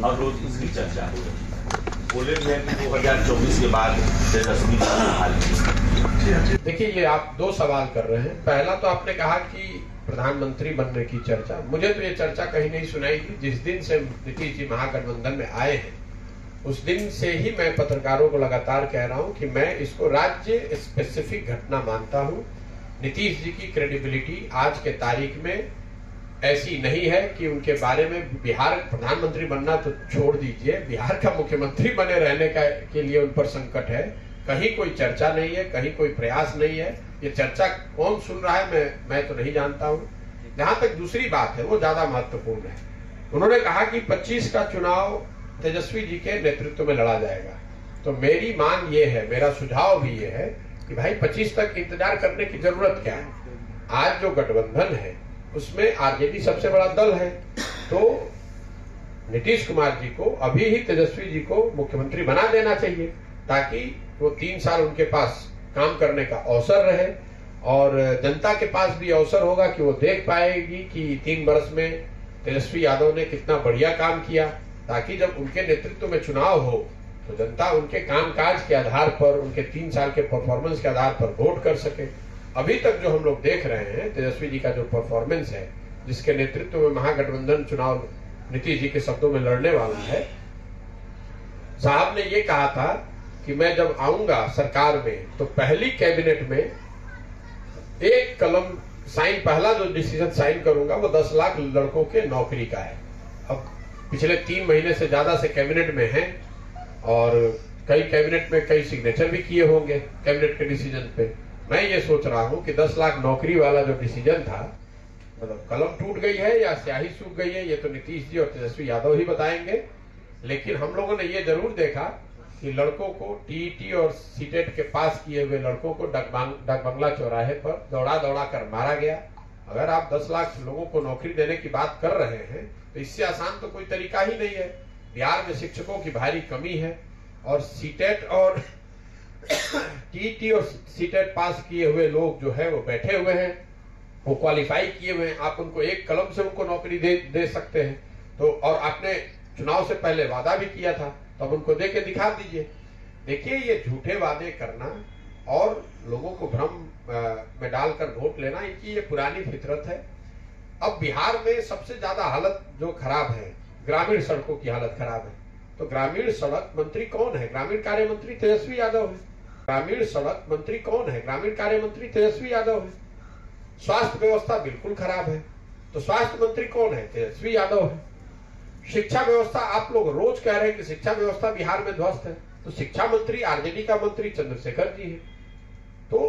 हर रोज इसकी चर्चा हो रही है। बोले भी है कि 2024 के बाद तेजस्वी हाल। देखिए, ये आप दो सवाल कर रहे हैं। पहला तो आपने कहा कि प्रधानमंत्री बनने की चर्चा, मुझे तो ये चर्चा कहीं नहीं सुनाई थी। जिस दिन से नीतीश जी महागठबंधन में आए हैं उस दिन से ही मैं पत्रकारों को लगातार कह रहा हूं कि मैं इसको राज्य स्पेसिफिक घटना मानता हूं। नीतीश जी की क्रेडिबिलिटी आज के तारीख में ऐसी नहीं है कि उनके बारे में बिहार प्रधानमंत्री बनना तो छोड़ दीजिए, बिहार का मुख्यमंत्री बने रहने का के लिए उन पर संकट है। कहीं कोई चर्चा नहीं है, कहीं कोई प्रयास नहीं है। ये चर्चा कौन सुन रहा है मैं तो नहीं जानता हूं। जहां तक दूसरी बात है वो ज्यादा महत्वपूर्ण है। उन्होंने कहा कि 25 का चुनाव तेजस्वी जी के नेतृत्व में लड़ा जाएगा। तो मेरी मांग ये है, मेरा सुझाव भी ये है कि भाई 25 तक इंतजार करने की जरूरत क्या है। आज जो गठबंधन है उसमें आरजेडी सबसे बड़ा दल है, तो नीतीश कुमार जी को अभी ही तेजस्वी जी को मुख्यमंत्री बना देना चाहिए ताकि वो 3 साल उनके पास काम करने का अवसर रहे और जनता के पास भी अवसर होगा कि वो देख पाएगी कि 3 वर्ष में तेजस्वी यादव ने कितना बढ़िया काम किया, ताकि जब उनके नेतृत्व में चुनाव हो तो जनता उनके कामकाज के आधार पर, उनके 3 साल के परफॉर्मेंस के आधार पर वोट कर सके। अभी तक जो हम लोग देख रहे हैं तेजस्वी जी का जो परफॉर्मेंस है, जिसके नेतृत्व में महागठबंधन चुनाव नीतीश जी के शब्दों में लड़ने वाला है, साहब ने ये कहा था कि मैं जब आऊंगा सरकार में तो पहली कैबिनेट में एक कलम साइन, पहला जो डिसीजन साइन करूंगा वो 10 लाख लड़कों के नौकरी का है। अब पिछले 3 महीने से ज्यादा से कैबिनेट में हैं और कई कैबिनेट में कई सिग्नेचर भी किए होंगे कैबिनेट के डिसीजन पे। मैं ये सोच रहा हूं कि 10 लाख नौकरी वाला जो डिसीजन था, मतलब कलम टूट गई है या स्याही सूख गई है, ये तो नीतीश जी और तेजस्वी यादव ही बताएंगे। लेकिन हम लोगों ने ये जरूर देखा कि लड़कों को टीईटी और सीटेट के पास किए हुए लड़कों को डाक बंगला चौराहे पर दौड़ा दौड़ा कर मारा गया। अगर आप 10 लाख लोगों को नौकरी देने की बात कर रहे हैं तो इससे आसान तो कोई तरीका ही नहीं है। बिहार में शिक्षकों की भारी कमी है और सीटेट और टीईटी और सीटेट पास किए हुए लोग जो है वो बैठे हुए हैं, वो क्वालिफाई किए हुए हैं। आप उनको एक कलम से उनको नौकरी दे सकते हैं। तो और आपने चुनाव से पहले वादा भी किया था, तो अब उनको दे के दिखा दीजिए। देखिए, ये झूठे वादे करना और लोगों को भ्रम में डालकर वोट लेना, इनकी ये पुरानी फितरत है। अब बिहार में सबसे ज्यादा हालत जो खराब है, ग्रामीण सड़कों की हालत खराब है। तो ग्रामीण सड़क मंत्री कौन है? ग्रामीण कार्य मंत्री तेजस्वी यादव है। ग्रामीण सड़क मंत्री कौन है? ग्रामीण कार्य मंत्री तेजस्वी यादव है। स्वास्थ्य व्यवस्था बिल्कुल खराब है, तो स्वास्थ्य मंत्री कौन है? तेजस्वी यादव है। शिक्षा व्यवस्था, आप लोग रोज कह रहे हैं कि शिक्षा व्यवस्था बिहार में ध्वस्त है, तो शिक्षा मंत्री आरजेडी का मंत्री चंद्रशेखर जी है। तो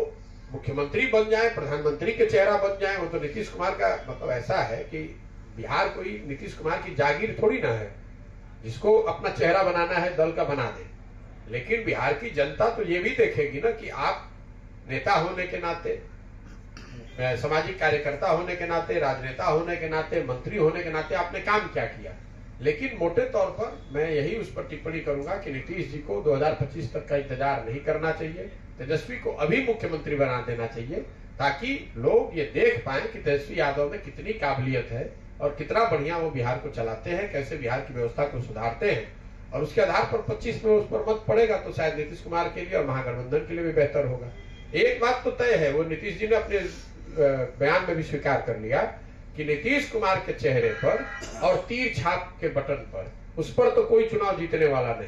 मुख्यमंत्री बन जाए, प्रधानमंत्री के चेहरा बन जाए, वो तो नीतीश कुमार का मतलब ऐसा है कि बिहार कोई नीतीश कुमार की जागीर थोड़ी ना है जिसको अपना चेहरा बनाना है दल का बना दे। लेकिन बिहार की जनता तो ये भी देखेगी ना कि आप नेता होने के नाते, सामाजिक कार्यकर्ता होने के नाते, राजनेता होने के नाते, मंत्री होने के नाते आपने काम क्या किया। लेकिन मोटे तौर पर मैं यही उस पर टिप्पणी करूंगा कि नीतीश जी को 2025 तक का इंतजार नहीं करना चाहिए। तेजस्वी को अभी मुख्यमंत्री बना देना चाहिए ताकि लोग ये देख पाए कि तेजस्वी यादव में कितनी काबिलियत है और कितना बढ़िया वो बिहार को चलाते हैं, कैसे बिहार की व्यवस्था को सुधारते हैं। और उसके आधार पर 25 में उस पर मत पड़ेगा तो शायद नीतीश कुमार के लिए और महागठबंधन के लिए भी बेहतर होगा। एक बात तो तय है, वो नीतीश जी ने अपने बयान में भी स्वीकार कर लिया कि नीतीश कुमार के चेहरे पर और तीर छाप के बटन पर, उस पर तो कोई चुनाव जीतने वाला नहीं,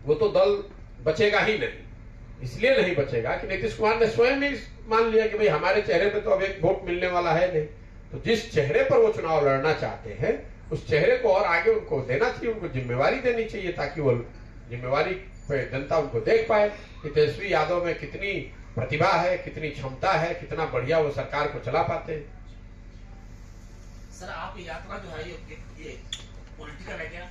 वो तो दल बचेगा ही नहीं। इसलिए नहीं बचेगा कि नीतीश कुमार ने स्वयं ही मान लिया कि भाई हमारे चेहरे पे तो अब एक वोट मिलने वाला है नहीं। तो जिस चेहरे पर वो चुनाव लड़ना चाहते हैं उस चेहरे को और आगे उनको देना चाहिए, उनको जिम्मेवारी देनी चाहिए ताकि वो जिम्मेवारी पे जनता उनको देख पाए कि तेजस्वी यादव में कितनी प्रतिभा है, कितनी क्षमता है, कितना बढ़िया वो सरकार को चला पाते हैं। सर, आपकी यात्रा जो है ये पॉलिटिकल है क्या?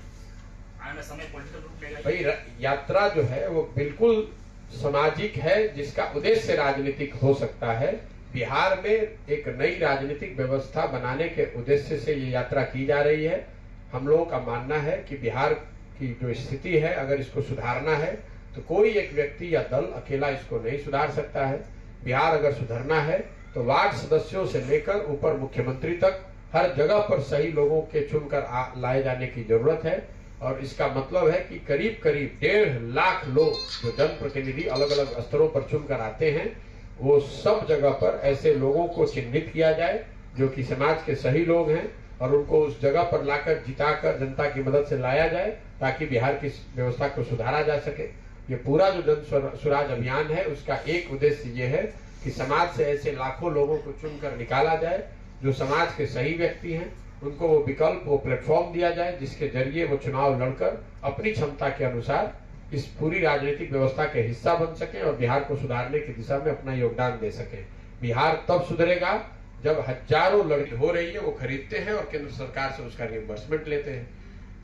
आने समय पॉलिटिकल रूप लेगा? भाई यात्रा जो है वो बिल्कुल सामाजिक है, जिसका उद्देश्य राजनीतिक हो सकता है। बिहार में एक नई राजनीतिक व्यवस्था बनाने के उद्देश्य से ये यात्रा की जा रही है। हम लोगों का मानना है कि बिहार की जो स्थिति है, अगर इसको सुधारना है तो कोई एक व्यक्ति या दल अकेला इसको नहीं सुधार सकता है। बिहार अगर सुधरना है तो वार्ड सदस्यों से लेकर ऊपर मुख्यमंत्री तक हर जगह पर सही लोगों के चुनकर लाए जाने की जरूरत है। और इसका मतलब है कि करीब करीब 1.5 लाख लोग जो जनप्रतिनिधि अलग अलग स्तरों पर चुनकर आते हैं, वो सब जगह पर ऐसे लोगों को चिन्हित किया जाए जो कि समाज के सही लोग हैं, और उनको उस जगह पर लाकर जिताकर जनता की मदद से लाया जाए ताकि बिहार की व्यवस्था को सुधारा जा सके। ये पूरा जो जन स्वराज अभियान है, उसका एक उद्देश्य ये है कि समाज से ऐसे लाखों लोगों को चुनकर निकाला जाए जो समाज के सही व्यक्ति हैं, उनको वो विकल्प, वो प्लेटफॉर्म दिया जाए जिसके जरिए वो चुनाव लड़कर अपनी क्षमता के अनुसार इस पूरी राजनीतिक व्यवस्था के हिस्सा बन सके और बिहार को सुधारने की दिशा में अपना योगदान दे सके। बिहार तब सुधरेगा जब हजारों लड़की हो रही है वो खरीदते हैं और केंद्र सरकार से उसका रिइंबर्समेंट लेते हैं।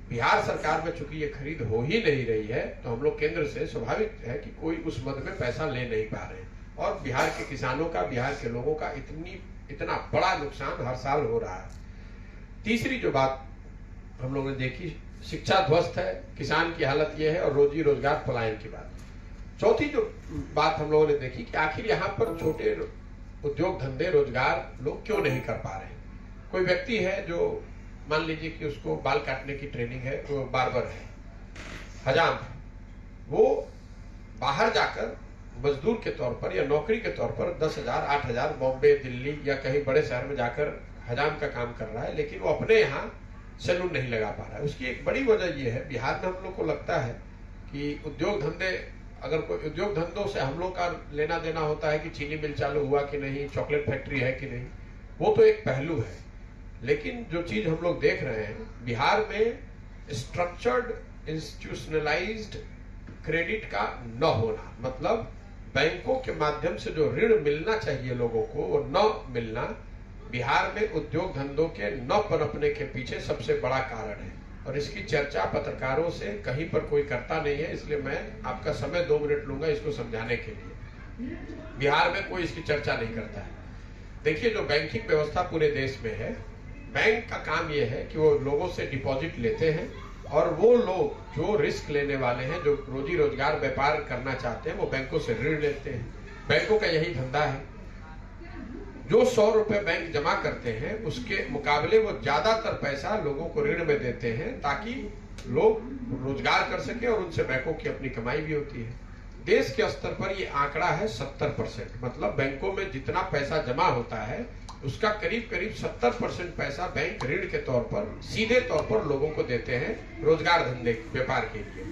बिहार सरकार में चूंकि ये खरीद हो ही नहीं रही है, तो हम लोग केंद्र से स्वाभाविक है कि कोई उस मद में पैसा ले नहीं पा रहे हैं, और बिहार के किसानों का, बिहार के लोगों का इतना बड़ा नुकसान हर साल हो रहा है। तीसरी जो बात हम लोगों ने देखी, शिक्षा ध्वस्त है, किसान की हालत यह है, और रोजी रोजगार पलायन की बात। चौथी जो बात हम लोगों ने देखी कि आखिर यहाँ पर छोटे उद्योग धंधे, रोजगार लोग क्यों नहीं कर पा रहे हैं। कोई व्यक्ति है जो मान लीजिए कि उसको बाल काटने की ट्रेनिंग है, वो बार्बर है, हजाम, वो बाहर जाकर मजदूर के तौर पर या नौकरी के तौर पर 10,000, 8,000 बॉम्बे, दिल्ली या कहीं बड़े शहर में जाकर हजाम का काम कर रहा है, लेकिन वो अपने यहाँ सैलून नहीं लगा पा रहा है। उसकी एक बड़ी वजह यह है, बिहार में हम लोग को लगता है कि उद्योग धंधे, अगर कोई उद्योग धंधों से हम लोग का लेना देना होता है कि चीनी मिल चालू हुआ कि नहीं, चॉकलेट फैक्ट्री है कि नहीं, वो तो एक पहलू है। लेकिन जो चीज हम लोग देख रहे हैं, बिहार में स्ट्रक्चर्ड इंस्टीट्यूशनलाइज्ड क्रेडिट का न होना, मतलब बैंकों के माध्यम से जो ऋण मिलना चाहिए लोगों को वो न मिलना, बिहार में उद्योग धंधों के न पनपने के पीछे सबसे बड़ा कारण है। और इसकी चर्चा पत्रकारों से कहीं पर कोई करता नहीं है, इसलिए मैं आपका समय 2 मिनट लूंगा इसको समझाने के लिए। बिहार में कोई इसकी चर्चा नहीं करता है। देखिए, जो बैंकिंग व्यवस्था पूरे देश में है, बैंक का काम यह है कि वो लोगों से डिपॉजिट लेते हैं, और वो लोग जो रिस्क लेने वाले हैं, जो रोजी रोजगार व्यापार करना चाहते हैं, वो बैंकों से ऋण लेते हैं। बैंकों का यही धंधा है। जो 100 रुपए बैंक जमा करते हैं, उसके मुकाबले वो ज्यादातर पैसा लोगों को ऋण में देते हैं ताकि लोग रोजगार कर सके, और उनसे बैंकों की अपनी कमाई भी होती है। देश के स्तर पर ये आंकड़ा है 70%, मतलब बैंकों में जितना पैसा जमा होता है उसका करीब करीब 70% पैसा बैंक ऋण के तौर पर, सीधे तौर पर लोगों को देते हैं रोजगार धंधे व्यापार के लिए।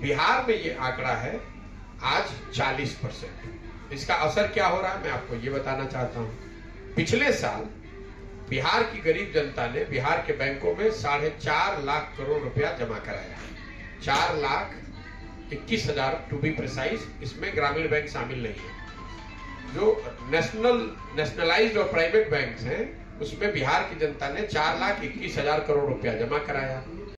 बिहार में ये आंकड़ा है आज 40%। इसका असर क्या हो रहा है मैं आपको ये बताना चाहता हूं। पिछले साल बिहार की गरीब जनता ने बिहार के बैंकों में 4.5 लाख करोड़ रुपया जमा कराया। 4,21,000 टू बी प्रिसाइज, इसमें ग्रामीण बैंक शामिल नहीं है। जो नेशनलाइज्ड और प्राइवेट बैंक हैं, उसमें बिहार की जनता ने 4,21,000 करोड़ रुपया जमा कराया।